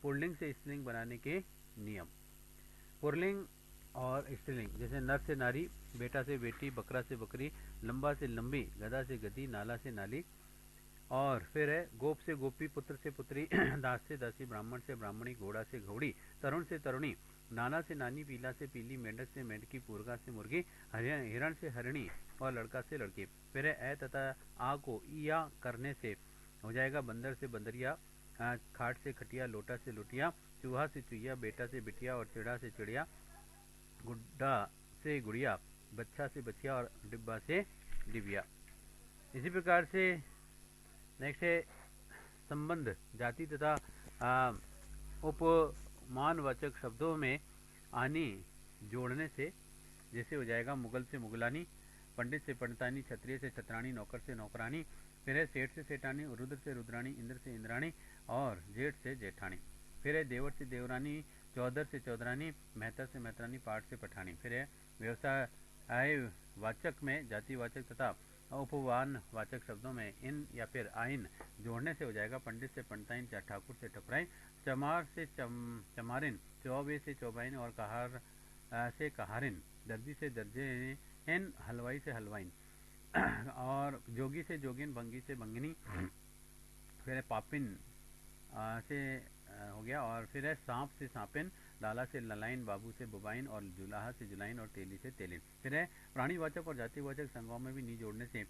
Pulling से स्त्रीलिंग बनाने के नियम। पुल्लिंग और स्त्रीलिंग जैसे नर से नारी, बेटा से बेटी, बकरा से बकरी, लंबा से लंबी, गधा से गधी, नाला से नाली। और फिर है गोप से गोपी, पुत्र से पुत्री, दास से दासी, ब्राह्मण से ब्राह्मणी, घोड़ा से घोड़ी, तरुण से तरुणी, नाना से नानी, पीला से पीली, मेंढक से मेंढकी, मुर्गा से मुर्गी, हिरण से हरिणी और लड़का से लड़की। फिर है ए तथा आ को ईया करने से हो जाएगा बंदर से बंदरिया, खाट से खटिया, लोटा से लोटिया, चूहा से चुहिया, बेटा से बिटिया और चिड़ा से चिड़िया, गुड्डा से गुड़िया, बच्चा से बचिया और डिब्बा से डिबिया। इसी प्रकार से नेक्स्ट है संबंध जाति तथा उपमानवाचक शब्दों में आनी जोड़ने से, जैसे हो जाएगा मुगल से मुगलानी, पंडित से पंडितानी, क्षत्रिय से छत्राणी, नौकर से नौकरानी। फिर है सेठ से सेठानी, रुद्र से रुद्राणी, इंद्र से इंद्राणी और जेठ से जेठानी। फिर है देवर से देवरानी, चौधर से चौधरानी, मेहता से मेहतरानी, पाठ से पठानी। फिर है व्यवसाय वाचक में जातिवाचक तथा उपवान वाचक शब्दों में इन या फिर आइन जोड़ने से हो जाएगा पंडित से पंडिताइन, ठाकुर से ठकुराइन, चमार से चमारिन, चौबे से चौबाइन और कहार से कहारिन, दर्जी से दर्जेन, हलवाई से हलवाइन और जोगी से जोगिन, भंगी से भंगिनी। फिर है पापिन से हो गया। और फिर है सांप से सांपिन, लाला से ललाइन, बाबू से बुबाइन और जुलाहा से जुलाइन और तेली से तेलिन। फिर है प्राणीवाचक और जातिवाचक संज्ञाओं में भी नी जोड़ने से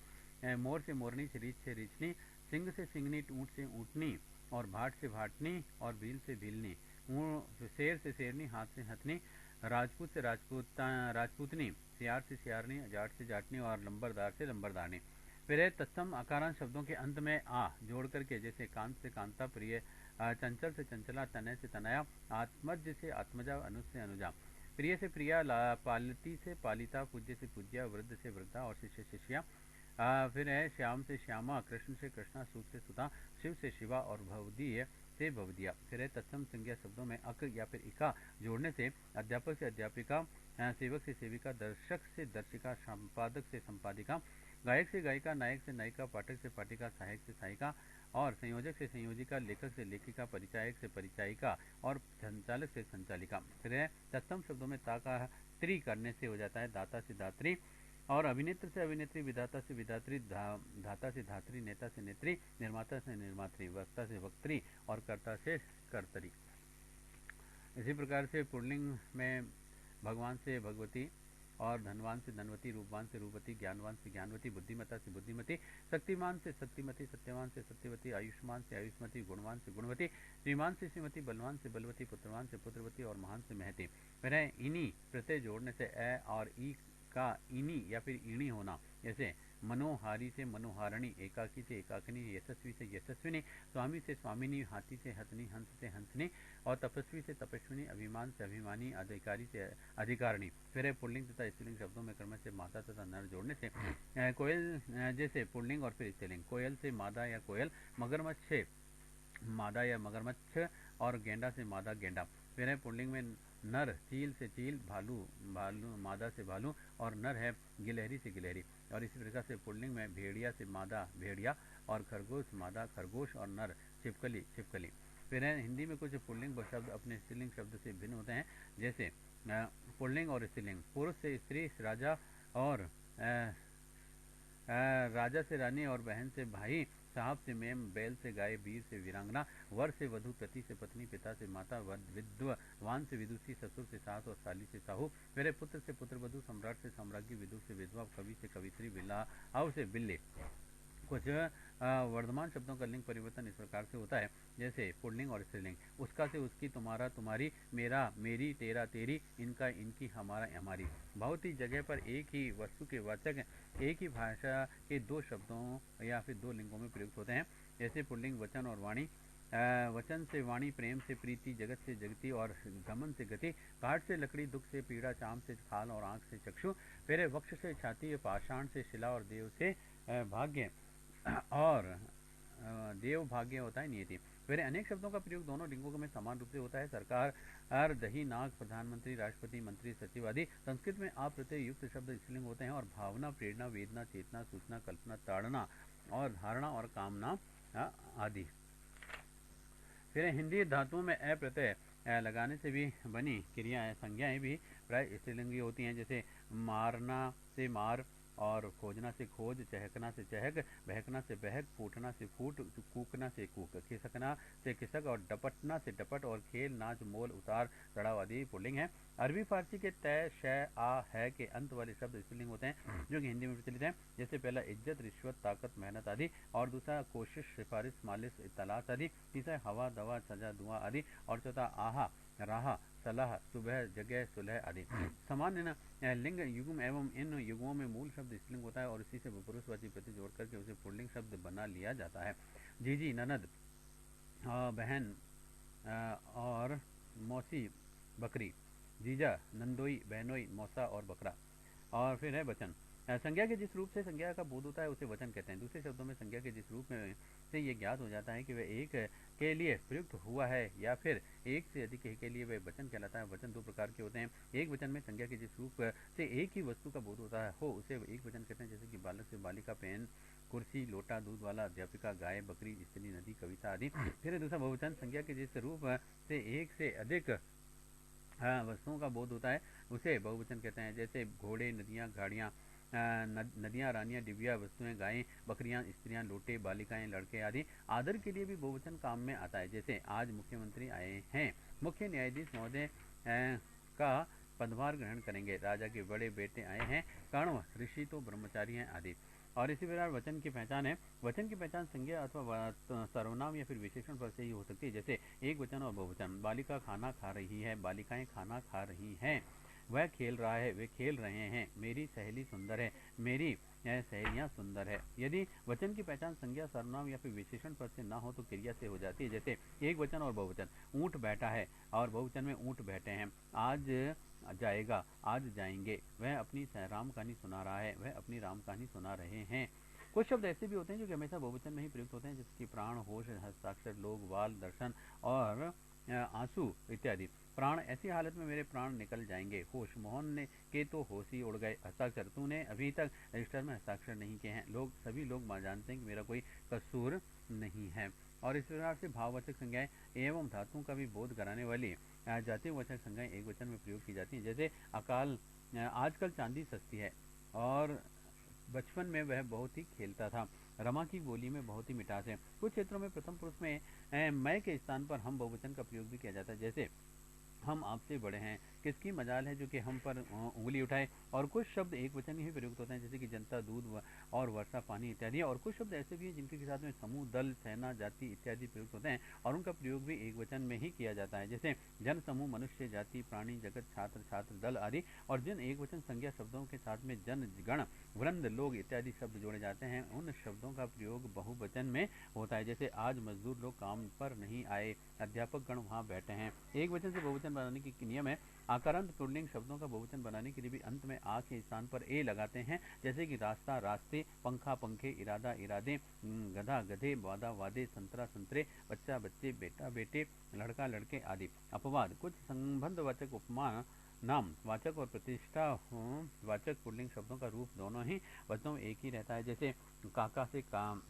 मोर से मोरनी, रीछ से रीछनी, सिंह से सिंगनी, ऊँट से ऊँटनी और भाट से भाटनी और भील से भीलनी, शेर से शेरनी, हाथ से हथनी, राजपूत से राजपूतनी, सियार से सियारनी, जाट से जाटनी और लंबरदार से लंबरदारनी। फिर है तत्सम आकारांत शब्दों के अंत में आ जोड़ करके, जैसे कांत से कांता, प्रिय चंचल से चंचला, तनय से तनया, आत्मज से आत्मजा, अनुज से अनुजा। प्रिय से प्रिया, पालिती से पालिता, पूज्य से पूज्या, वृद्ध से वृद्धा और शिष्य शिष्या। फिर है श्याम से श्यामा, कृष्ण से कृष्णा, सूत से सुता, शिव से शिवा और भवदीय से भवदिया। फिर है तत्सम संज्ञा शब्दों में अक या फिर इका जोड़ने से अध्यापक से अध्यापिका, सेवक से सेविका, दर्शक से दर्शिका, संपादक से संपादिका, गायक से गायिका, नायक से नायिका, पाठक से पाठिका, सहायक से सहायिका और संयोजक से संयोजिका, लेखक से लेखिका, परिचायक से परिचायिका और संचालक से संचालिका। फिर है तत्सम शब्दों में ता का त्री करने से हो जाता है दाता से दात्री और अभिनेत्र से अभिनेत्री, विधाता से विधात्री, धाता से धात्री, नेता से नेत्री, निर्माता से निर्मात्री, वक्ता से वक्त्री और कर्ता से कर्तरी। इसी प्रकार से पुल्लिंग में भगवान से भगवती और धनवान से धनवती, रूपवान से रूपवती, ज्ञानवान से ज्ञानवती, बुद्धिमता से बुद्धिमती, शक्तिमान से शक्तिमती, सत्यवान से सत्यवती, आयुष्मान से आयुष्मती, गुणवान से गुणवती, श्रीमान से श्रीमती, बलवान से बलवती, पुत्रवान से पुत्रवती और महान से महती। फिर है इनी प्रत्यय जोड़ने से ए और ई का इनी या फिर ईणी होना, जैसे मनोहारी से मनोहारिणी, एकाकी से एकाकिनी, यशस्वी से यशस्विनी, स्वामी से स्वामिनी, हाथी से हथनी, हंस से हंसनी और तपस्वी से तपस्विनी, अभिमान से अभिमानी, अधिकारी से अधिकारिणी। फिर है पुल्लिंग तथा स्त्रीलिंग शब्दों में क्रम से मादा तथा नर जोड़ने से कोयल जैसे पुल्लिंग और फिर स्त्रीलिंग, कोयल से मादा या कोयल, मगरमच्छ से मादा या मगरमच्छ और गेंडा से मादा गेंडा। फिर है पुल्लिंग में नर, चील से चील, भालू भालू, मादा से भालू और नर है गिलहरी से गिलहरी। और इसी प्रकार से पुल्लिंग में भेड़िया से मादा भेड़िया और खरगोश मादा खरगोश और नर छिपकली छिपकली। फिर है हिंदी में कुछ पुल्लिंग शब्द अपने स्त्रीलिंग शब्द से भिन्न होते हैं, जैसे पुल्लिंग और स्त्रीलिंग, पुरुष से स्त्री, राजा और राजा से रानी और बहन से भाई, साहब से मेम, बैल से गाय, वीर से वीरांगना, वर से वधु, पति से पत्नी, पिता से माता, विद्वान से विदुषी, ससुर से सास और साली से साहू। मेरे पुत्र से पुत्रवधु, सम्राट से साम्राज्ञी, विदुर से विधवा, कवि से कवित्री, बिल्लाव से बिल्ली। कुछ वर्धमान शब्दों का लिंग परिवर्तन इस प्रकार से होता है, जैसे पुल्लिंग और स्त्रीलिंग, उसका से उसकी, तुम्हारा तुम्हारी, मेरा मेरी, तेरा तेरी, इनका इनकी, हमारा हमारी। बहुत ही जगह पर एक ही वस्तु के वाचक एक ही भाषा के दो शब्दों या फिर दो लिंगों में प्रयुक्त होते हैं, जैसे पुल्लिंग वचन और वाणी। वचन से वाणी, प्रेम से प्रीति, जगत से जगती और गमन से गति, काठ से लकड़ी, दुख से पीड़ा, चाम से खाल और आंख से चक्षु। फिर वक्ष से छाती, पाषाण से शिला और देव से भाग्य और देव भाग्य होता है नियति। फिर अनेक शब्दों का प्रयोग दोनों लिंगों में समान रूप से होता है, सरकार, दही, नाग, प्रधानमंत्री, राष्ट्रपति, मंत्री, सचिव आदि। संस्कृत में आ प्रत्यय युक्त शब्द स्त्रीलिंग होते हैं और भावना, प्रेरणा, वेदना, चेतना, सूचना, कल्पना, ताड़ना और धारणा और कामना आदि। फिर हिंदी धातुओं में ए प्रत्यय लगाने से भी बनी क्रियाएं संज्ञाएं भी प्राय स्त्रीलिंगी होती हैं, जैसे मारना से मार और खोजना से खोज, चहकना से चहक, बहकना से बहक, फूटना से फूट, कूकना से कूक, खिसकना से खिसक और डपटना से डपट और खेल नाच मोल उतार चढ़ाव आदि पुल्लिंग है। अरबी फारसी के तय शय आ है के अंत वाले शब्द स्त्रीलिंग होते हैं जो कि हिंदी में प्रचलित हैं, जैसे पहला इज्जत, रिश्वत, ताकत, मेहनत आदि, और दूसरा कोशिश, सिफारिश, मालिश, तलाश आदि, तीसरा हवा, दवा, सजा, धुआं आदि, और चौथा आहा, राह, सलाह, सुबह, जगह, सुलह आदि। सामान्य लिंग युग्म एवं इन युग्मों में मूल शब्द स्त्रीलिंग होता है और इसी से पुरुषवाची प्रति जोड़ करके उसे पुल्लिंग शब्द बना लिया जाता है। जीजी, ननद, बहन और मौसी, बकरी, जीजा, नंदोई, बहनोई, मौसा और बकरा। और फिर है वचन। संज्ञा के जिस रूप से संज्ञा का बोध होता है उसे वचन कहते हैं। दूसरे शब्दों में संज्ञा के जिस रूप में से ये ज्ञात हो जाता है कि वह एक के लिए प्रयुक्त हुआ है या फिर एक से अधिक के लिए वह वचन कहलाता है। वचन दो प्रकार के होते हैं। एक वचन में संज्ञा के जिस रूप से एक ही वस्तु का बोध होता है हो उसे एक वचन कहते हैं, जैसे कि बालक से बालिका, पेन, कुर्सी, लोटा, दूध वाला, अध्यापिका, गाय, बकरी, स्त्री, नदी, कविता आदि। फिर दूसरा बहुवचन संज्ञा के जिस रूप से एक से अधिक वस्तुओं का बोध होता है उसे बहुवचन कहते हैं, जैसे घोड़े, नदियाँ, गाड़ियाँ, नदियाँ, रानियाँ, डिबिया, वस्तुएं, गायें, बकरियाँ, स्त्रियाँ, लोटे, बालिकाएं, लड़के आदि। आदर के लिए भी बहुवचन काम में आता है, जैसे आज मुख्यमंत्री आए हैं, मुख्य न्यायाधीश महोदय का पदभार ग्रहण करेंगे, राजा के बड़े बेटे आए हैं, कण्व, ऋषि तो ब्रह्मचारी हैं आदि। और इसी प्रकार वचन की पहचान है। वचन की पहचान संज्ञा अथवा सर्वनाम या फिर विशेषण पर से ही हो सकती है, जैसे एक वचन और बहुवचन। बालिका खाना खा रही है, बालिकाएं खाना खा रही हैं, वह खेल रहा है, वे खेल रहे हैं, मेरी सहेली सुंदर है, मेरी सहेलियां सुंदर है। यदि वचन की पहचान संज्ञा, सर्वनाम या फिर विशेषण पर से ना हो तो क्रिया से हो जाती है, जैसे एक वचन और बहुवचन। ऊँट बैठा है और बहुवचन में ऊँट बैठे हैं। आज जाएगा, आज जाएंगे, वह अपनी राम कहानी सुना रहा है, वह अपनी राम कहानी सुना रहे हैं। कुछ शब्द ऐसे भी होते हैं जो कि हमेशा बहुवचन में ही प्रयुक्त होते हैं, जैसे कि प्राण, होश, हस्ताक्षर, लोग, वाल, दर्शन और आंसू इत्यादि। प्राण, ऐसी हालत में मेरे प्राण निकल जाएंगे। होश, मोहन ने के तो होश ही उड़ गए। हस्ताक्षर, तूने अभी तक रजिस्टर में हस्ताक्षर नहीं किए हैं। लोग, सभी लोग जानते हैं कि मेरा कोई कसूर नहीं है। और इस प्रकार से भाववाचक संज्ञाएं एवं धातुओं का भी बोध कराने वाली जातिवाचक संज्ञाएं एक वचन में प्रयोग की जाती हैं, जैसे अकाल, आजकल चांदी सस्ती है और बचपन में वह बहुत ही खेलता था। रमा की बोली में बहुत ही मिठास है। कुछ क्षेत्रों में प्रथम पुरुष में मैं के स्थान पर हम बहुवचन का प्रयोग भी किया जाता है, जैसे हम आपसे बड़े हैं, किसकी मजाल है जो कि हम पर उंगली उठाए। और कुछ शब्द एक वचन ही प्रयुक्त होते हैं, जैसे कि जनता, दूध और वर्षा, पानी इत्यादि। और कुछ शब्द ऐसे भी हैं जिनके साथ में समूह, दल, सेना, जाति इत्यादि प्रयुक्त होते हैं और उनका प्रयोग भी एक वचन में ही किया जाता है, जैसे जन, समूह, मनुष्य, जाति, प्राणी, जगत, छात्र, छात्र, दल आदि। और जिन एक वचन संज्ञा शब्दों के साथ में जन, गण, वृंद, लोग इत्यादि शब्द जोड़े जाते हैं, उन शब्दों का प्रयोग बहुवचन में होता है, जैसे आज मजदूर लोग काम पर नहीं आए, अध्यापक गण वहाँ बैठे हैं। एक वचन से बहुवचन बनाने की नियम है। आकारांत पुल्लिंग शब्दों का बहुवचन बनाने के लिए भी अंत में आ के स्थान पर ए लगाते हैं, जैसे कि रास्ता, रास्ते, पंखा, पंखे, इरादा, इरादे, गधा, गधे, वादा, वादे, संतरा, संतरे, बच्चा, बच्चे, बेटा, बेटे, लड़का, लड़के आदि। अपवाद, कुछ संबंधवाचक, उपमान, नाम वाचक और प्रतिष्ठा वाचक पुल्लिंग शब्दों का रूप दोनों ही वचनों में एक ही रहता है, जैसे काका से काम,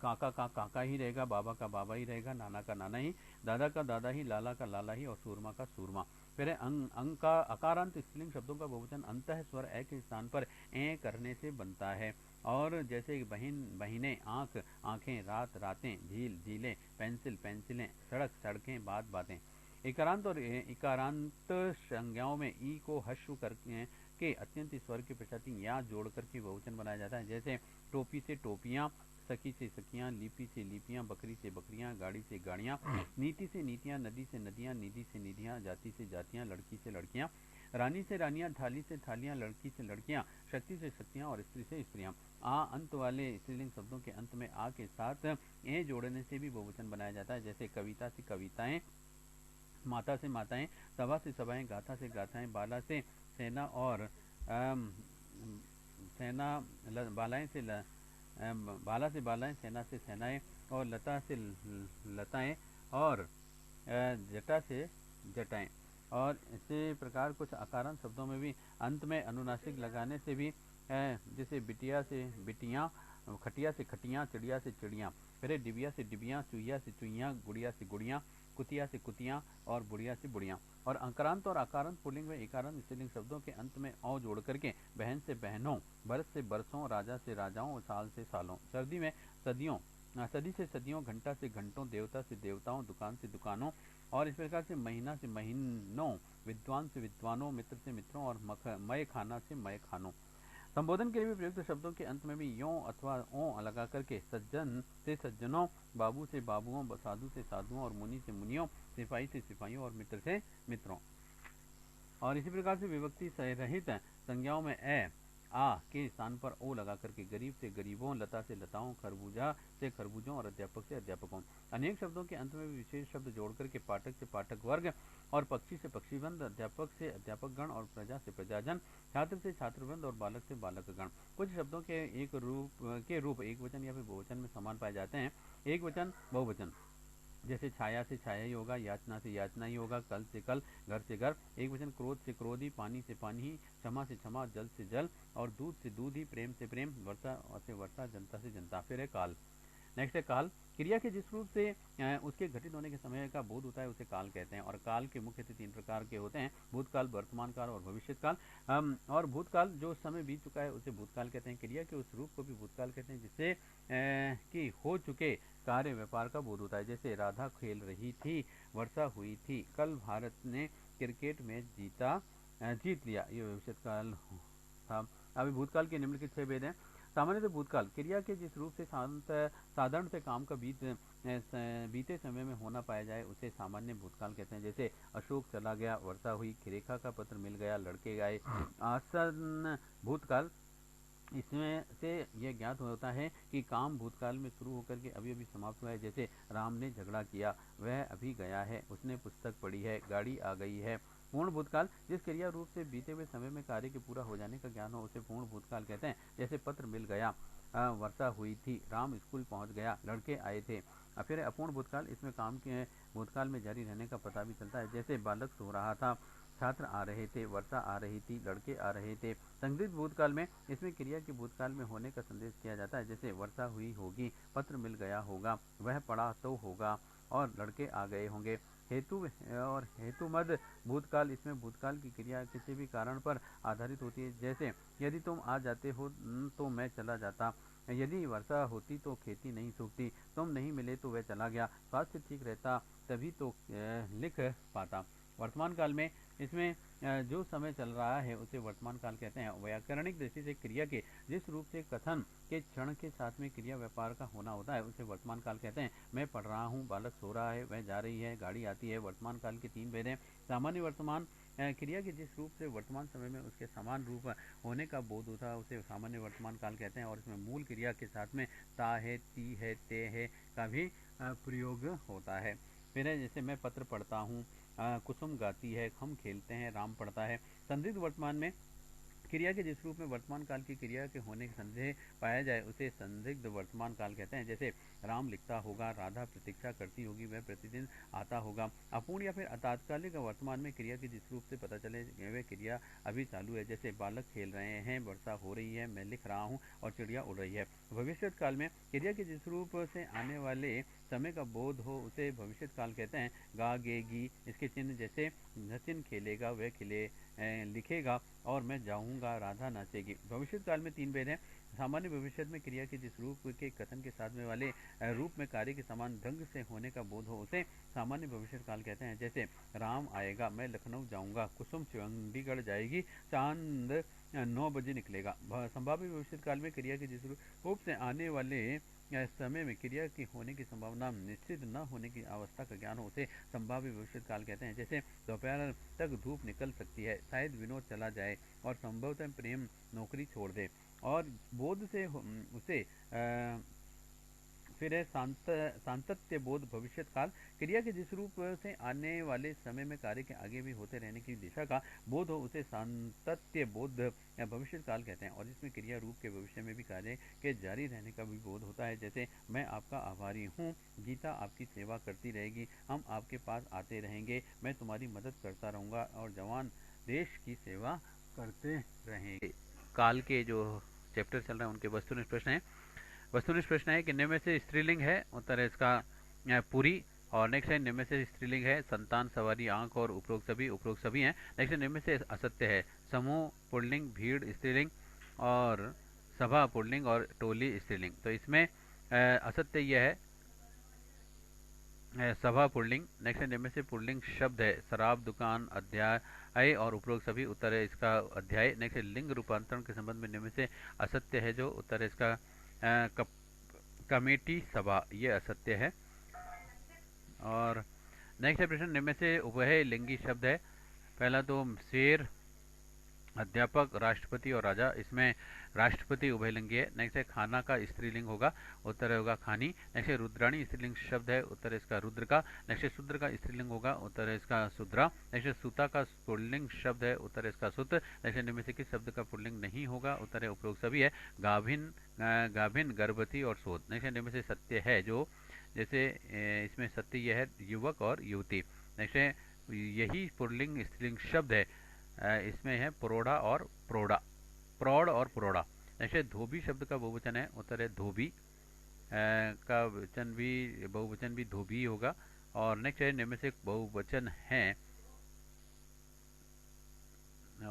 काका का काका ही रहेगा, बाबा का बाबा ही रहेगा, नाना का नाना ही, दादा का दादा ही, लाला का लाला ही और सूरमा का सूरमा। फिर अंग का अकारांत स्त्रीलिंग शब्दों का बहुवचन अंतः स्वर ए के स्थान पर ए करने से बनता है, और जैसे बहन, बहिनें, आँख, आँखें, रात, रातें, झील, झीलें, पेंसिल, पेंसिलें, सड़क, सड़कें, बात, बातें। इकारांत और इकारांत संज्ञाओं में ई को हश्व करके के अत्यंत स्वर की प्रजाति या जोड़ करके बहुवचन बनाया जाता है, जैसे टोपी से टोपियाँ, सखी से सखियाँ, लिपि से लिपियाँ, बकरी से बकरियाँ, गाड़ी से गाड़ियाँ, नीति से नीतियाँ, नदी से नदियाँ, निधि से निधियाँ, जाति से जातियाँ, लड़की से लड़कियाँ, रानी से रानियाँ, थाली से थालियाँ, लड़की से लड़कियाँ, शक्ति से शक्तियाँ और स्त्री से स्त्रियाँ। आ अंत वाले स्त्रीलिंग शब्दों के अंत में आ के साथ ए जोड़ने से भी बहुवचन बनाया जाता है, जैसे कविता से कविताएं, माता से माताएं, सभा से सभाएं, गाथा से गाथाएं, बाला से सेना और सेना, बालाएं से बाला से बालाएं, सेना से सेनाएं और लता से लताएं और जटा से जटाएं। और इसी प्रकार कुछ अकारण शब्दों में भी अंत में अनुनासिक लगाने से भी जैसे बिटिया से बिटियाँ, खटिया से खटियाँ, चिड़िया से चिड़ियाँ। फिर है डिबिया से डिबियाँ, चुईया से चुईयाँ, गुड़िया से गुड़ियाँ, कुतिया से कुतियाँ और बुढ़िया से बुढ़ियाँ। और अंकारांत और आकारांत पुल्लिंग व एकारांत स्त्रीलिंग शब्दों के अंत में औ जोड़ करके बहन से बहनों, बरस से बरसों, राजा से राजाओं और साल से सालों। सर्दी में सदियों, सदी से सदियों, घंटा से घंटों, देवता से देवताओं, दुकान से दुकानों। और इस प्रकार से महीना से महीनों, विद्वान से विद्वानों, मित्र से मित्रों और मय खाना से मय खानों। संबोधन के लिए भी प्रयुक्त शब्दों के अंत में भी यों अथवा ओं लगा करके सज्जन से सज्जनों, बाबू से बाबुओं, साधु से साधुओं और मुनि से मुनियों, सिपाही से सिपाहियों और मित्र से मित्रों। और इसी प्रकार से विभक्ति रहित संज्ञाओं में ए आ के स्थान पर ओ लगा करके गरीब से गरीबों, लता से लताओं, खरबूजा से खरबूजों और अध्यापक से अध्यापकों। अनेक शब्दों के अंत में भी विशेष शब्द जोड़ करके पाठक से पाठक वर्ग और पक्षी से पक्षीवृंद, अध्यापक से अध्यापकगण और प्रजा से प्रजाजन, छात्र से छात्रवृंद और बालक से बालकगण। कुछ शब्दों के रूप एक वचन या फिर बहुवचन में समान पाए जाते हैं। एक वचन, बहुवचन, जैसे छाया से छाया ही होगा, याचना से याचना ही होगा, कल से कल, घर से घर। एक वचन क्रोध से क्रोधी, पानी से पानी ही, क्षमा से क्षमा, जल से जल और दूध से दूध ही, प्रेम से प्रेम, वर्षा से वर्षा, जनता से जनता। फिर है काल। नेक्स्ट है काल। क्रिया के जिस रूप से उसके घटित होने के समय का बोध होता है उसे काल कहते हैं। और काल के मुख्यतः 3 प्रकार के होते हैं, भूतकाल, वर्तमान काल और भविष्य काल। और भूतकाल जो समय बीत चुका है उसे भूतकाल कहते हैं। क्रिया के उस रूप को भी भूतकाल कहते हैं जिससे कि हो चुके कार्य व्यापार का बोध होता है। जैसे राधा खेल रही थी, वर्षा हुई थी, कल भारत ने क्रिकेट मैच जीत लिया, ये भविष्य काल था। अभी भूतकाल के निम्नलिखित 6 भेद हैं। सामान्यतः भूतकाल क्रिया के जिस रूप से साधारण से काम का बीते समय में होना पाया जाए उसे सामान्य भूतकाल कहते हैं। जैसे अशोक चला गया, वर्षा हुई, रेखा का पत्र मिल गया, लड़के आए। आसन भूतकाल, इसमें से यह ज्ञात होता है कि काम भूतकाल में शुरू होकर के अभी अभी समाप्त हुआ है। जैसे राम ने झगड़ा किया, वह अभी गया है, उसने पुस्तक पढ़ी है, गाड़ी आ गई है। पूर्ण भूतकाल, जिस क्रिया रूप से बीते हुए समय में कार्य के पूरा हो जाने का ज्ञान हो उसे पूर्ण भूतकाल कहते हैं। जैसे पत्र मिल गया, वर्षा हुई थी, राम स्कूल पहुंच गया, लड़के आए थे। फिर अपूर्ण भूतकाल, इसमें काम के भूतकाल में जारी रहने का पता भी चलता है। जैसे बालक सो रहा था, छात्र आ रहे थे, वर्षा आ रही थी, लड़के आ रहे थे। संदिग्ध भूतकाल में इसमें क्रिया के भूतकाल में होने का संदेश किया जाता है। जैसे वर्षा हुई होगी, पत्र मिल गया होगा, वह पढ़ा तो होगा और लड़के आ गए होंगे। हेतु और हेतुमद भूतकाल, इसमें भूतकाल की क्रिया किसी भी कारण पर आधारित होती है। जैसे यदि तुम आ जाते हो तो मैं चला जाता, यदि वर्षा होती तो खेती नहीं सूखती, तुम नहीं मिले तो वह चला गया, स्वास्थ्य ठीक रहता तभी तो लिख पाता। वर्तमान काल में इसमें जो समय चल रहा है उसे वर्तमान काल कहते हैं। व्याकरणिक दृष्टि से क्रिया के जिस रूप से कथन के क्षण के साथ में क्रिया व्यापार का होना होता है उसे वर्तमान काल कहते हैं। मैं पढ़ रहा हूँ, बालक सो रहा है, वह जा रही है, गाड़ी आती है। वर्तमान काल के 3 भेद हैं। सामान्य वर्तमान, क्रिया के जिस रूप से वर्तमान समय में उसके समान रूप होने का बोध होता है उसे सामान्य वर्तमान काल कहते हैं। और इसमें मूल क्रिया के साथ में ता है, ती है, ते है का भी प्रयोग होता है। फिर है जैसे मैं पत्र पढ़ता हूँ, कुसुम गाती है, हम खेलते हैं, राम पढ़ता है। संदिग्ध वर्तमान में क्रिया के जिस रूप में वर्तमान काल की क्रिया के होने का संदेह पाया जाए उसे संदिग्ध वर्तमान काल कहते हैं। जैसे राम लिखता होगा, राधा प्रतीक्षा करती होगी, वह प्रतिदिन आता होगा। अपूर्ण या फिर अतात्कालिक वर्तमान में क्रिया के जिस रूप से पता चले वह क्रिया अभी चालू है। जैसे बालक खेल रहे हैं, वर्षा हो रही है, मैं लिख रहा हूँ और चिड़िया उड़ रही है। भविष्य काल में क्रिया के जिस रूप से आने वाले समय का बोध हो उसे भविष्य काल कहते हैं। गा गेगी, इसके चिन्ह जैसे सचिन खेलेगा, वह लिखेगा और मैं जाऊंगा, राधा नाचेगी। भविष्य काल में 3 भेद हैं। सामान्य भविष्य में क्रिया के जिस रूप के कथन के साथ में वाले रूप में कार्य के समान ढंग से होने का बोध हो उसे सामान्य भविष्य काल कहते हैं। जैसे राम आएगा, मैं लखनऊ जाऊंगा, कुसुम चंडीगढ़ जाएगी, चांद 9 बजे निकलेगा। संभाव्य भविष्य काल में क्रिया के जिस रूप से आने वाले समय में क्रिया की होने की संभावना निश्चित न होने की अवस्था का ज्ञान हो उसे संभाव्य भविष्य काल कहते हैं। जैसे दोपहर तक धूप निकल सकती है, शायद विनोद चला जाए और संभवतः प्रेम नौकरी छोड़ दे। और बोध से उसे फिर है सांतत्य बोध भविष्य काल, क्रिया के जिस रूप से आने वाले समय में कार्य के आगे भी होते रहने की दिशा का बोध हो उसे सांतत्य बोध या भविष्य काल कहते हैं। और जिसमें क्रिया रूप के भविष्य में भी कार्य के जारी रहने का भी बोध होता है। जैसे मैं आपका आभारी हूँ, गीता आपकी सेवा करती रहेगी, हम आपके पास आते रहेंगे, मैं तुम्हारी मदद करता रहूँगा और जवान देश की सेवा करते रहेंगे। काल के जो चैप्टर चल रहे हैं उनके वस्तुनिष्ठ प्रश्न हैं। वस्तुनिष्ठ प्रश्न है कि निम्न में से स्त्रीलिंग है, उत्तर है इसका पूरी। और नेक्स्ट है निम्न में से स्त्रीलिंग है, संतान, सवारी, आंख और उपरोक्त सभी हैं। नेक्स्ट है निम्न में से असत्य है, समूह पुल्लिंग, भीड़ स्त्रीलिंग और सभा पुल्लिंग और टोली स्त्रीलिंग। तो इसमें असत्य यह है सभा पुल्लिंग। नेक्स्ट है निम्न में से पुल्लिंग शब्द है, शराब, दुकान, अध्याय और उपरोक्त सभी, उत्तर है इसका अध्याय। नेक्स्ट है लिंग रूपांतरण के संबंध में निम्न में से असत्य है जो, उत्तर है इसका कमेटी सभा, ये असत्य है। और नेक्स्ट है प्रश्न, निम्न में से उभय लिंगी शब्द है, पहला तो शेर, अध्यापक, राष्ट्रपति और राजा। इसमें राष्ट्रपति उभयलिंगी है। नेक्स्ट है खाना का स्त्रीलिंग होगा, उत्तर होगा खानी। नेक्स्ट है रुद्राणी स्त्रीलिंग शब्द है, उत्तर है इसका रुद्र का। नेक्स्ट है शूद्र का स्त्रीलिंग होगा, उत्तर है इसका शूद्रा। नेक्स्ट है सूता का पुल्लिंग शब्द है, उत्तर है इसका सुत। नेक्स्ट है निम्न में से किस शब्द का पुल्लिंग नहीं होगा, उत्तर है उपरोक्त सभी है, गाभिन, गर्भवती और शोध। नेक्स्ट है निम्न में से सत्य है जो, जैसे इसमें सत्य यह है युवक और युवती। नेक्स्ट है यही पुल्लिंग स्त्रीलिंग शब्द है, इसमें है प्रौढ़ा और प्रौढ़ा, प्रौढ़ और प्रौढ़ा। नेक्स्ट है धोबी शब्द का बहुवचन है, उत्तर है धोबी, का बहुवचन भी धोबी होगा। और नेक्स्ट है निम्न में से बहुवचन है,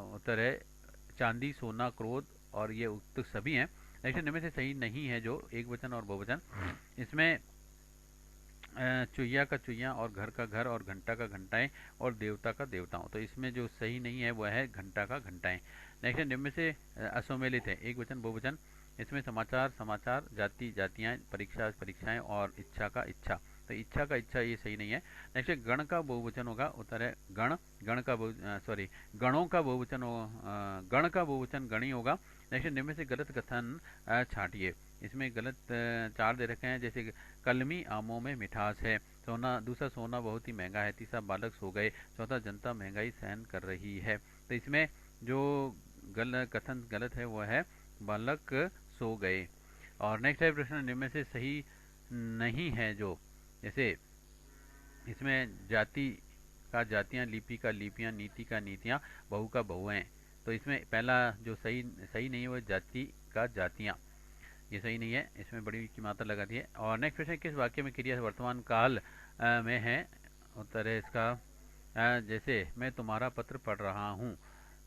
उत्तर है चांदी, सोना, क्रोध और ये उत्तर सभी हैं। नेक्स्ट निम्न में से सही नहीं है जो, एक वचन और बहुवचन। इसमें चुहिया का चुहिया और घर का घर और घंटा का घंटाएं और देवता का देवताओं। तो इसमें जो सही नहीं है वह है घंटा का घंटाएं। नेक्स्ट है निम्न में से असम्मिलित है, एक वचन बहुवचन। इसमें समाचार समाचार, जाति जातियां, परीक्षा परीक्षाएं और इच्छा का इच्छा। तो इच्छा का इच्छा ये सही नहीं है। नेक्स्ट है गण का बहुवचन होगा, उत्तर है गण, गण का गणों का बहुवचन गण का बहुवचन गणी होगा। नेक्स्ट निम्न में से गलत कथन छांटिए। इसमें गलत चार दे रखे हैं, जैसे कलमी आमों में मिठास है, दूसरा सोना बहुत ही महंगा है, तीसरा बालक सो गए, चौथा जनता महंगाई सहन कर रही है। तो इसमें जो कथन गलत है वह है बालक सो गए। और नेक्स्ट है प्रश्न, निम्न में से सही नहीं है जो, जैसे इसमें जाति का जातियां, लिपि का लिपियां, नीति का नीतियां, बहु का बहुएं। तो इसमें पहला जो सही नहीं है वह जाति का जातियां, ये सही नहीं है, इसमें बड़ी की मात्रा लगा दी है। और नेक्स्ट प्रश्न, किस वाक्य में क्रिया वर्तमान काल में है, उत्तर है इसका जैसे मैं तुम्हारा पत्र पढ़ रहा हूँ,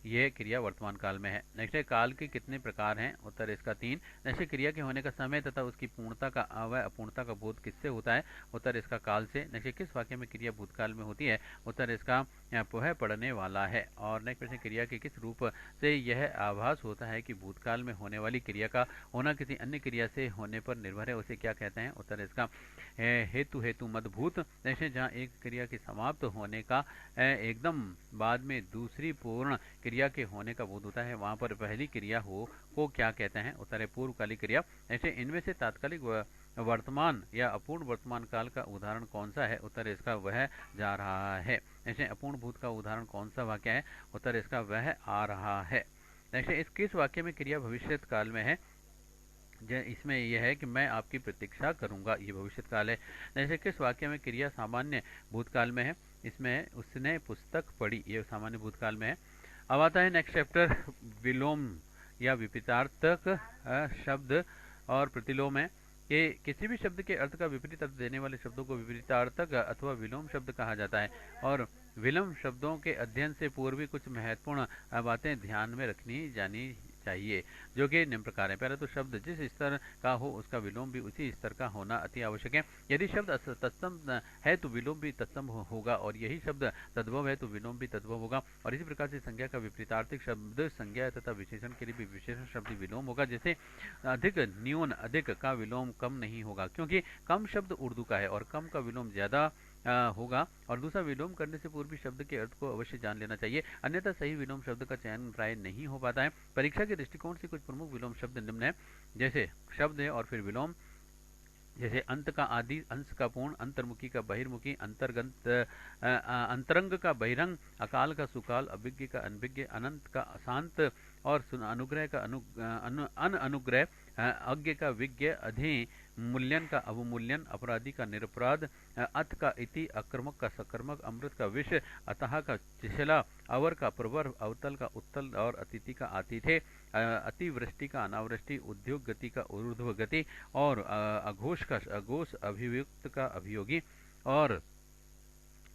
यह क्रिया वर्तमान काल में है। नेक्स्ट है काल के कितने प्रकार हैं, उत्तर इसका 3। नेक्स्ट है क्रिया के होने का समय तथा उसकी पूर्णता का व अपूर्णता का बोध किससे होता है, उत्तर इसका काल से। नेक्स्ट है किस वाक्य में क्रिया भूतकाल में होती है, उत्तर इसका वह पढ़ने वाला है। और नेक्स्ट प्रश्न, क्रिया के किस रूप से यह आभास होता है कि भूतकाल में होने वाली क्रिया का होना किसी अन्य क्रिया से होने पर निर्भर है, उसे क्या कहते हैं, उत्तर इसका हेतु मदभूत। नेक्स्ट है जहाँ एक क्रिया के समाप्त होने का एकदम बाद में दूसरी पूर्ण क्रिया के होने का बोध होता है, वहां पर पहली क्रिया को क्या कहते हैं, उत्तर है पूर्वकालिक क्रिया। ऐसे इनमें से तात्कालिक वर्तमान या अपूर्ण वर्तमान काल का उदाहरण कौन सा है, उत्तर इसका वह जा रहा है। ऐसे अपूर्ण भूत का उदाहरण कौन सा वाक्य है, उत्तर इसका वह आ रहा है। ऐसे इस किस वाक्य में क्रिया भविष्यत काल में है, इसमें यह है कि मैं आपकी प्रतीक्षा करूंगा, ये भविष्यत काल है। जैसे किस वाक्य में क्रिया सामान्य भूतकाल में है, इसमें उसने पुस्तक पढ़ी, ये सामान्य भूतकाल में है। अब आता है नेक्स्ट चैप्टर, विलोम या विपरीतार्थक शब्द और प्रतिलोम है कि किसी भी शब्द के अर्थ का विपरीत अर्थ देने वाले शब्दों को विपरीतार्थक अथवा विलोम शब्द कहा जाता है। और विलोम शब्दों के अध्ययन से पूर्व भी कुछ महत्वपूर्ण बातें ध्यान में रखनी जानी चाहिए, जो कि निम्न प्रकार है। पहले तो शब्द जिस स्तर का हो उसका विलोम भी उसी स्तर का होना अति आवश्यक है। यदि शब्द तत्सम है तो विलोम भी तत्सम होगा, और यही शब्द तद्भव है तो विलोम भी तद्भव होगा। और इसी प्रकार से संज्ञा का विपरीतार्थिक शब्द संज्ञा तथा विशेषण के लिए भी विशेषण शब्द विलोम होगा। जैसे अधिक न्यून अधिक का विलोम कम नहीं होगा, क्योंकि कम शब्द उर्दू का है और कम का विलोम ज्यादा होगा। और दूसरा, विलोम करने से पूर्व शब्द के अर्थ को अवश्य जान लेना चाहिए, अन्यथा सही विलोम शब्द का चयन प्राय नहीं हो पाता है। परीक्षा के दृष्टिकोण से कुछ प्रमुख विलोम शब्द निम्न है, जैसे शब्द है और फिर विलोम, जैसे अंत का आदि, अंश का पूर्ण, अंतर्मुखी का बहिर्मुखी, अंतरंग का बहिरंग, अकाल का सुकाल, अभिज्ञ का अनभिज्ञ, अनंत का अशांत और अनुग्रह का अनुग्रह, अज्ञ का विज्ञ, अधे मूल्यन का अवमूल्यन, अपराधी का निरपराध, अथ का इति, अकर्मक का सकर्मक, अमृत का विष, अतः का छिछला, अवर का प्रवर, अवतल का उत्तल और अतिथि का आतिथ्य, अतिवृष्टि का अनावृष्टि, उद्योग गति का ऊर्ध्व गति और अघोष का अघोष, अभियुक्त का अभियोगी और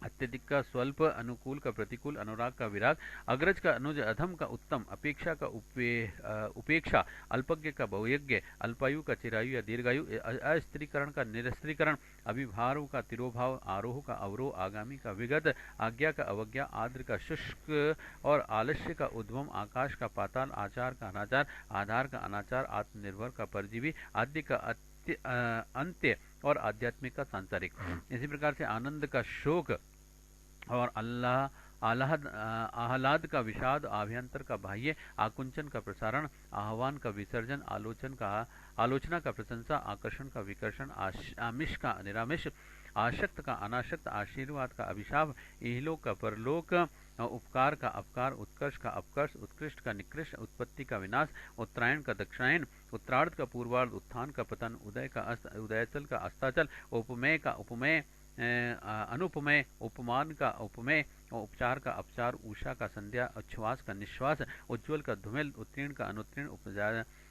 अत्यधिक का स्वल्प, अनुकूल का प्रतिकूल, अनुराग का विराग, अग्रज का अनुज, अधम का उत्तम, अपेक्षा का उपेक्षा, अल्पज्ञ का बहुयज्ञ, अल्पायु का चिरायु या दीर्घायु, अस्त्रीकरण का निरस्त्रीकरण, अभिभाव का तिरोभाव, आरोह का अवरोह, आगामी का विगत, आज्ञा का अवज्ञा, आर्द्र का शुष्क और आलस्य का उद्गम, आकाश का पाताल, आचार का अनाचार, आधार का अनाचार, आत्मनिर्भर का परजीवी, आद्य का अंत्य और आध्यात्मिक का सांसारिक। इसी प्रकार से आनंद का शोक और आह्लाद का विषाद, आभ्यंतर का बाह्य, आकुंचन का प्रसारण, आह्वान का विसर्जन, आलोचना का प्रशंसा, आकर्षण का विकर्षण, आमिष का निरामिष, आशक्त का अनाशक्त, आशीर्वाद का अभिशाप, इहलोक का परलोक, उपकार का अपकार, उत्कर्ष का अपकर्ष, उत्कृष्ट का निकृष्ट, उत्पत्ति का विनाश, उत्तरायण का दक्षिणायन, उत्तरार्ध का पूर्वार्ध, उत्थान का पतन, उदय का अस्त, उदयचल का अस्ताचल, उपमेय का उपमेय, अनुपमेय, उपमान का उपमेय, उपचार का अपचार, उषा का संध्या, उच्छ्वास का निश्वास, उज्ज्वल का धूमिल, उत्तीर्ण का अनुत्तीर्ण,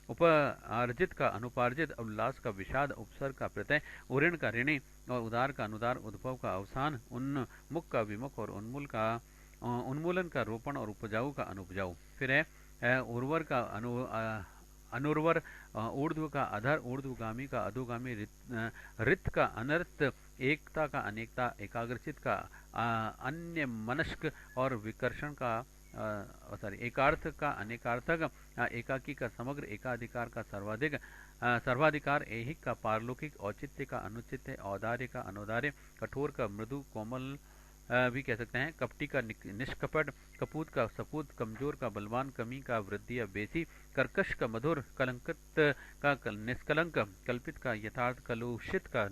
उपार्जित का अनुपार्जित, उल्लास का विषाद, उपसर्ग का प्रत्यय, उऋण का ऋणी और उदार का अनुदार, उद्भव का अवसान, उन्मुख का विमुख और उन्मूलन का रोपण और उपजाऊ का अनुपजाऊ। फिर है उर्वर का अनुर्वर, ऊर्ध्व का अधर, ऊर्ध्वगामी का अधोगामी, रित का अनर्थ, एकता का अनेकता, एकाग्रचित का अन्य मनस्क और विकर्षण का एकार्थ का अनेकार्थक, एकाकी का समग्र, एकाधिकार का सर्वाधिक, सर्वाधिकार, ऐहिक का पारलौकिक, औचित्य का अनुचित्य, औदार्य का अनौदार्य, कठोर का मृदु, कोमल भी कह सकते हैं, कपटी का निष्कपट, कपूत का सपूत, कमजोर का बलवान, कमी का वृद्धि या बेसी, कर्कश का मधुर, कलंकित का निष्कलंक, कल्पित का यथार्थ, कलुषित का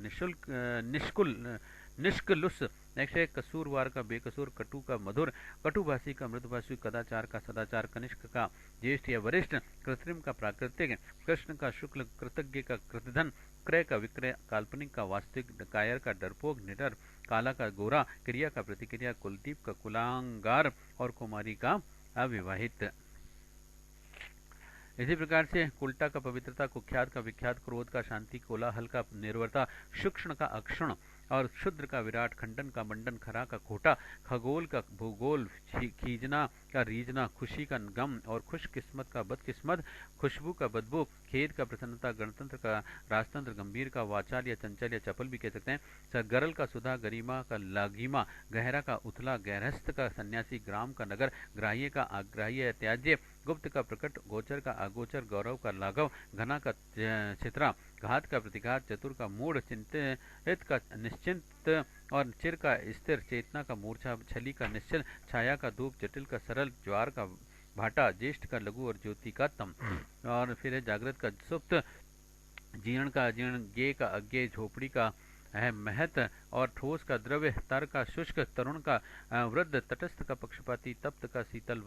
निष्कलुष, नेक्स्ट है कसूरवार का बेकसूर, कटु का मधुर, कटुभाषी का मृदुभाषी, कदाचार का सदाचार, कनिष्क का ज्येष्ठ या वरिष्ठ, कृत्रिम का प्राकृतिक, कृष्ण का शुक्ल, कृतज्ञ का कृतधन, क्रय का विक्रय, काल्पनिक का वास्तविक, कायर का डरपोक निडर, काला का गोरा, क्रिया का प्रतिक्रिया, कुलदीप का कुलांगार और कुमारी का अविवाहित। इसी प्रकार से कुल्टा का पवित्रता, कुख्यात का विख्यात, क्रोध का शांति, कोलाहल का निर्वरता, सूक्ष्म का अक्षुण और क्षुद्र का विराट, खंडन का मंडन, खरा का खोटा, खगोल का भूगोल, खींचना का रीजना, खुशी का गम और खुश किस्मत का बदकिस्मत, खुशबू का बदबू, खेद का प्रसन्नता, गणतंत्र का राजतंत्र, गंभीर का वाचाल या चंचल या चपल भी कह सकते हैं, गरल का सुधा, गरिमा का लागिमा, गहरा का उथला, गृहस्थ का सन्यासी, ग्राम का नगर, ग्राह्य का अग्राह्य या त्याज्य, गुप्त का प्रकट, गोचर का अगोचर, गौरव का लाघव, घना का छितरा, घात का प्रतिघात, चतुर का मूढ़, चिंतित का निश्चिंत और चिर का स्थिर, चेतना का मूर्छा, छली का निश्चल, छाया का धूप, जटिल का सरल, ज्वार का भाटा, ज्येष्ठ का लघु और ज्योति का तम। और फिर है जागृत का सुप्त, जीर्ण का अजीर्ण, ज्ञेय का अज्ञेय, झोपड़ी का है महत और ठोस का द्रव्य, तर का शुष्क, तरुण का वृद्ध, तटस्थ का पक्षपाती, तप्त का शीतल,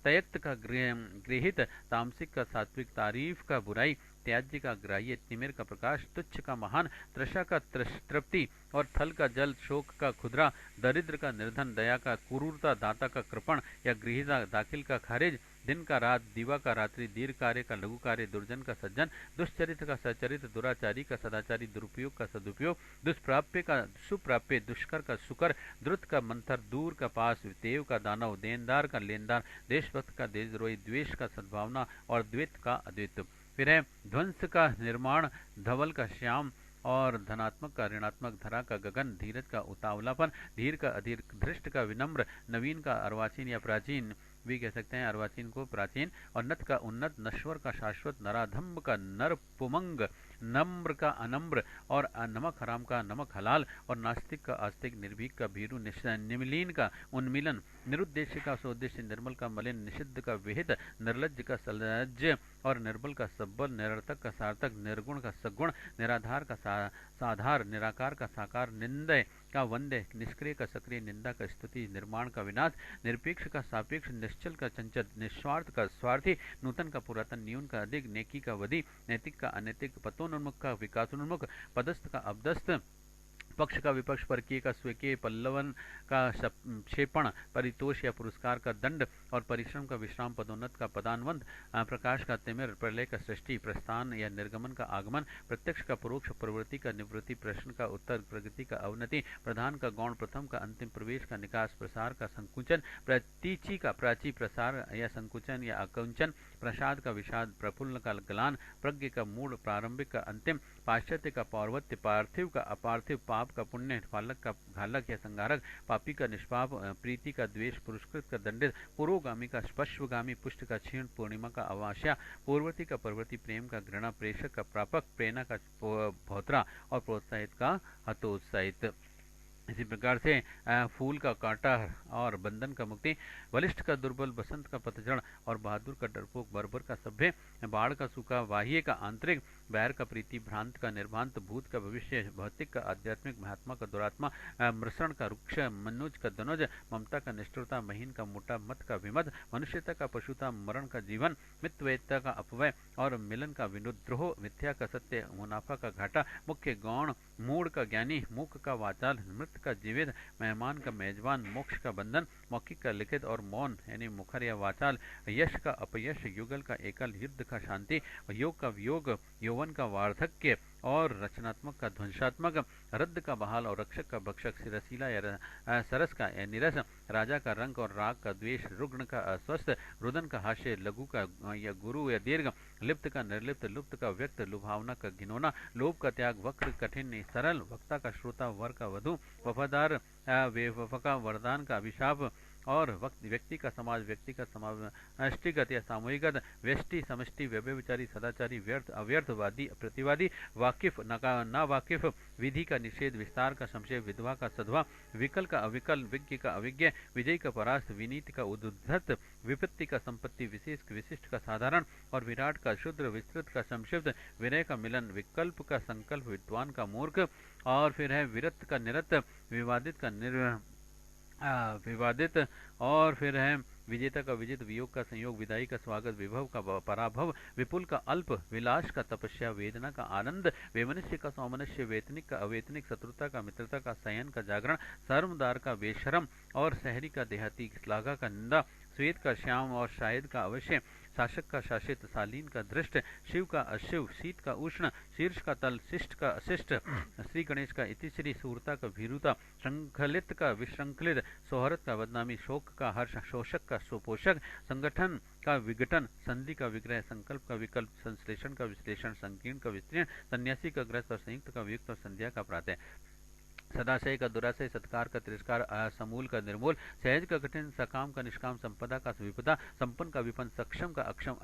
तयक्त का गृहित, तामसिक का सात्विक, तारीफ का बुराई, त्याज्य का ग्राह्य, तिमिर का प्रकाश, तुच्छ का महान, तृषा का तृप्ति और थल का जल, शोक का खुदरा, दरिद्र का निर्धन, दया का क्रूरता, दाता का कृपण या गृहिता, दाखिल का खारिज, दिन का रात, दीवा का रात्रि, दीर्घ कार्य का लघु कार्य, दुर्जन का सज्जन, दुष्चरित्र का सचरित, दुराचारी का सदाचारी, दुरुपयोग का सदुपयोग, दुष्प्राप्य का सुप्राप्य, दुष्कर का सुकर, द्रुत का मंथर, दूर का पास, देव का दानव, देनदार का लेनदार, देशभक्त का देशद्रोही, द्वेष का सद्भावना और द्वैत का अद्वैत। फिर है ध्वंस का निर्माण, धवल का श्याम और धनात्मक का ऋणात्मक, धरा का गगन, धीरज का उतावलापन, धीर का अधीर, धृष्ट का विनम्र, नवीन का अर्वाचीन या प्राचीन भी कह सकते हैं, अर्वाचीन को प्राचीन, और नत का उन्नत, नश्वर का शाश्वत, नराधम्ब का नर पुमंग, नम्र का अनम्र और नमक हराम का नमक हलाल, और नास्तिक का आस्तिक, निर्भीक का भीरु, निमिलीन का उन्मिलन, निरुद्देश्य का सोद्देश्य, निर्मल का मलिन, निषिद्ध का विहित, निर्लज्ज का सलज्ज, और निर्बल का सब्बल, निरर्थक का सार्थक, निर्गुण का सगुण, निराधार का साधार, निराकार का साकार, निंदय का वंदय, निष्क्रिय का सक्रिय, निंदा का स्तुति, निर्माण का विनाश, निरपेक्ष का सापेक्ष, निश्चल का चंचल, निस्वार्थ का स्वार्थी, नूतन का पुरातन, न्यून का अधिक, नेकी का वधी, नैतिक का अनैतिक, पतोन्मुख का विकासोन्मुख, पदस्थ का अपदस्थ, पक्ष का विपक्ष, परकीय का स्वीकीय, पल्लवन का क्षेपण, परितोष या पुरस्कार का दंड, और परिश्रम का विश्राम, पदोन्नत का पदान्वंत, प्रकाश का तिमिर, प्रलय का सृष्टि, प्रस्थान या निर्गमन का आगमन, प्रत्यक्ष का परोक्ष, प्रवृत्ति का निवृत्ति, प्रश्न का उत्तर, प्रगति का अवनति, प्रधान का गौण, प्रथम का अंतिम, प्रवेश का निकास, प्रसार का संकुचन, प्रतीचि का प्राची, प्रसार या संकुचन या आकुंचन, प्रसाद का विषाद, प्रफुल्ल का गलान, प्रज्ञ का मूड, प्रारंभिक का अंतिम, पाश्चात्य का पौर्वत्य, पार्थिव का अपार्थिव, पाप का पुण्य, फालक का घालक या संगारक, पापी का निष्पाप, प्रीति का द्वेष, पुरस्कृत का दंडित, पुरोगामी का पश्वगामी, पुष्ट का क्षीण, पूर्णिमा का अमावस्या, पूर्ववर्ती का परवर्ती, प्रेम का घृणा, प्रेषक का प्रापक, प्रेरणा का भौत्रा और प्रोत्साहित का हतोत्साहित। इसी प्रकार से फूल का कांटा और बंधन का मुक्ति, बलिष्ठ का दुर्बल, बसंत का पतझड़ और बहादुर का डरपोक, बर्बर का सभ्य, बाढ़ का सूखा, बाह्य का आंतरिक, बैर का प्रीति, भ्रांत का निर्भांत, भूत का भविष्य, भौतिक का आध्यात्मिक, महात्मा का दुरात्मा, मृषण का रुक्ष, मनुज का धनुज, ममता का निष्ठुरता, महीन का मोटा, मत का विमत, मनुष्यता का पशुता, मरण का जीवन, मितव्ययता का अपव्यय और मिलन का विनुद्रोह, मिथ्या का सत्य, मुनाफा का घाटा, मुख्य गौण, मूढ़ का ज्ञानी, मूक का वाचाल, मृत का जीवित, मेहमान का मेजबान, मोक्ष का बंधन, मौखिक का लिखित और मौन यानी मुखर या वाचाल, यश का अपयश, युगल का एकल, युद्ध का शांति, योग का वियोग, यौवन का वार्धक्य और रचनात्मक का ध्वंसात्मक, रद्द का बहाल और रक्षक का भक्षक, रसीला या सरस का या निरस, राजा का रंग और राग का द्वेष, रुग्ण का अस्वस्थ, रुदन का हास्य, लघु का या गुरु या दीर्घ, लिप्त का निर्लिप्त, लुप्त का व्यक्त, लुभावना का घिनौना, लोभ का त्याग, वक्र कठिन सरल, वक्ता का श्रोता, वर का वधु, वफादार बेवफा, वरदान का अभिशाप और व्यक्ति का समाज, व्यक्ति का समष्टिगत या सामूहिकगत, व्यष्टि समष्टि, व्यभिचारी, सदाचारी, व्यर्थ अव्यर्थवादी, प्रतिवादी, वाकिफ ना वाकिफ, विधि का निषेध, विस्तार का संशय, विधवा का सधवा, विकल का अविकल, विज्ञ का अविज्ञ, विजयी का परास्त, विनीत का उद्धत, विपत्ति का संपत्ति, विशेष विशिष्ट का साधारण और विराट का शुद्र, विस्तृत का संक्षिप्त, विनय का मिलन, विकल्प का संकल्प, विद्वान का मूर्ख और फिर है विरत का निरत, विवादित का विवादित और फिर है विजेता का विजित, वियोग का संयोग, विदाई का स्वागत, विभव का पराभव, विपुल का अल्प, विलास का तपस्या, वेदना का आनंद, वेमनुष्य का सौमनुष्य, वेतनिक का अवेतनिक, शत्रुता का मित्रता का शयन का जागरण, शर्मदार का बेशरम और शहरी का देहाती, श्लाघा का निंदा, श्वेत का श्याम और शाहिद का अवश्य, शासक का शासित, शालीन का दृष्ट, शिव का अशिव, शीत का उष्ण, शीर्ष का तल, शिष्ट का अशिष्ट, श्री गणेश का इतिश्री, सूरता का भीरुता, श्रृंखलित का विश्रंखलित, सौहरत का बदनामी, शोक का हर्ष, शोषक का सुपोषक, संगठन का विघटन, संधि का विग्रह, संकल्प का विकल्प, संश्लेषण का विश्लेषण, संकीर्ण का विस्तीर्ण, सन्यासी का ग्रस्त और संयुक्त का वियुक्त और संध्या का प्रातः, सदाशय का दुराशय, सत्कार का तिरस्कार, समूल का निर्मूल, सहज का कठिन, सकाम का निष्काम, संपदा का विपदा, संपन्न का विपन्न, सक्षम का अक्षम,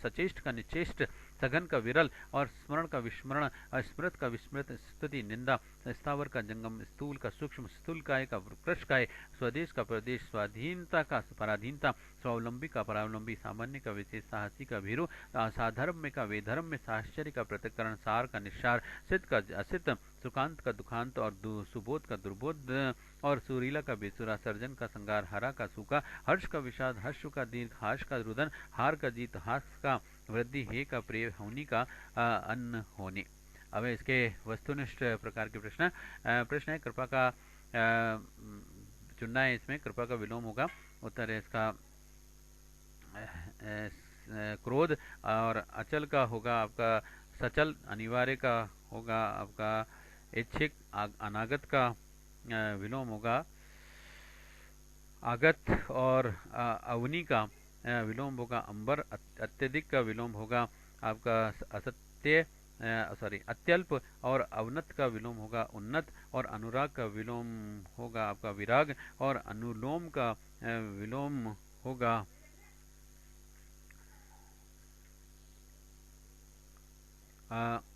सचेष्ट का निचेष्ट, सघन का विरल और स्मरण का विस्मरण, स्मृत का विस्मृत, स्तुति निंदा, स्थावर का जंगम, स्थूल का सूक्ष्म, स्थूल काय का कृष काय, स्वदेश का प्रदेश, स्वाधीनता का पराधीनता, स्वावलंबी का परावलंबी, सामान्य का विशेष, साहसी का भीरु, साधर्म का वेधर्म में, साश्चर्य का प्रतिकरण, सार का निस्सार, सिद्ध का असित, सुकांत का दुखांत और सुबोध का दुर्बोध और सुरीला का बेसुरा, सर्जन का संगार, हरा का सूखा, हर्ष का विषाद, हर्ष का दीर्घ, हाश का रुदन, हार का जीत, हास का वृद्धि, हे का प्रिय, होनी का अन्न होने। अब इसके वस्तुनिष्ठ प्रकार के प्रश्न है कृपा का चुनना है, इसमें कृपा का विलोम होगा, उत्तर है इसका क्रोध, और अचल का होगा आपका सचल, अनिवार्य का होगा आपका इच्छिक, अनागत का विलोम होगा आगत, और अवनी का विलोम होगा अंबर, अत्यधिक का विलोम होगा आपका असत्य अत्यल्प, और अवनत का विलोम होगा उन्नत, और अनुराग का विलोम होगा आपका विराग, और अनुलोम का विलोम होगा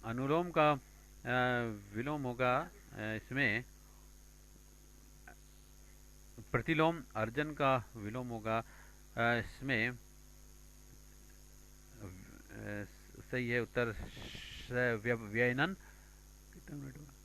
अनुलोम का विलोम होगा इसमें प्रतिलोम, अर्जन का विलोम होगा इसमें सही है उत्तर व्ययनन। कितना मिनट हुआ?